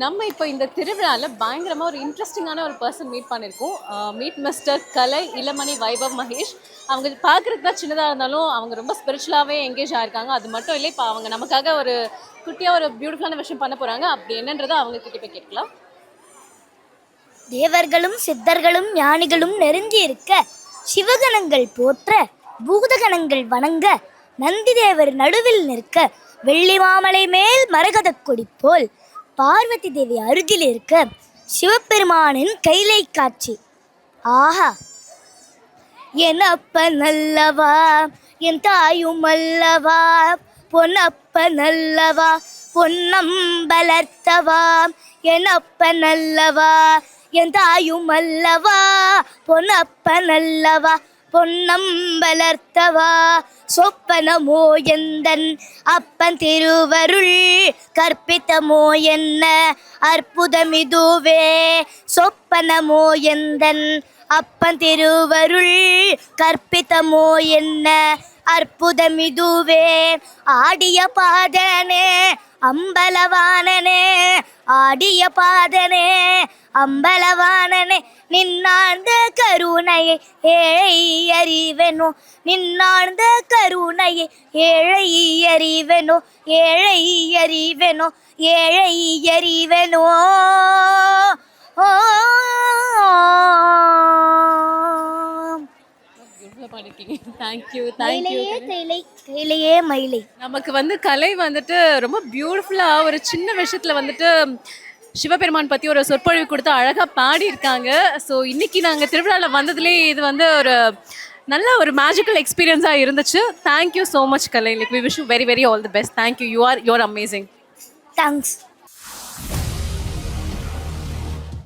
நம்ம இப்போ இந்த திருவிழாவில் பயங்கரமாக ஒரு இன்ட்ரெஸ்டிங்கான ஒரு பர்சன் மீட் பண்ணியிருக்கோம். மீட் மிஸ்டர் கலை இளமணி வைபவ் மகேஷ். அவங்க பார்க்குறதுக்கு தான் சின்னதாக இருந்தாலும் அவங்க ரொம்ப ஸ்பிரிச்சுவலாகவே எங்கேஜ் ஆயிருக்காங்க. அது மட்டும் இல்லை, இப்போ அவங்க நமக்காக ஒரு குட்டியாக ஒரு பியூட்டிஃபுல்லான விஷயம் பண்ண போகிறாங்க. அப்படி என்னன்றதை அவங்க கிட்ட போய் கேட்கலாம். தேவர்களும் சித்தர்களும் ஞானிகளும் நெருங்கி இருக்க, சிவகணங்கள் போற்ற, பூதகணங்கள் வணங்க, நந்தி தேவர் நடுவில் நிற்க, வெள்ளி மாமலை மேல் மரகத கொடி போல் பார்வதி தேவி அருகில் இருக்க, சிவபெருமானின் கைலை காட்சி. ஆஹா! என் அப்பன் அல்லவா, என் தாயும் அல்லவா, பொன்னப்பன் அல்லவா, பொன்னம்பலர்த்தவா, என் அப்பன் அல்லவா, என் தாயும் அல்லவா, பொன்னப்பன் அல்லவா, பொன்னம்பலர்த்தவா, சொப்பனமோ எந்தன் அப்பன் திருவருள், கற்பித்தமோ என்ன அற்புதமிதுவே, சொப்பனமோ எந்தன் அப்பன் திருவருள், கற்பித்தமோ என்ன அற்புதமிதுவே, ஆடிய பாதனே அம்பலவானனே, ஆடிய பாதனே அம்பலவானனே, நின்னாழ்ந்த கருணையை ஏழை அறிவெனோ, நின்னாழ்ந்த கருணையை ஏழை அறிவெனோ, ஏழை அறிவெனோ, ஏழை அறிவெனோ. கையிலேயே மயிலை. நமக்கு வந்து கலை வந்துட்டு ரொம்ப பியூட்டிஃபுல்லாக ஒரு சின்ன விஷயத்தில் வந்துட்டு சிவபெருமான் பற்றி ஒரு சொற்பொழிவு கொடுத்து அழகாக பாடியிருக்காங்க. ஸோ இன்னைக்கு நாங்கள் திருவிழாவில் வந்ததுலேயே இது வந்து ஒரு நல்ல ஒரு மேஜிக்கல் எக்ஸ்பீரியன்ஸாக இருந்துச்சு. Thank you so much Kalai. Like we wish you very very all the best. Thank you. You are amazing. Thanks.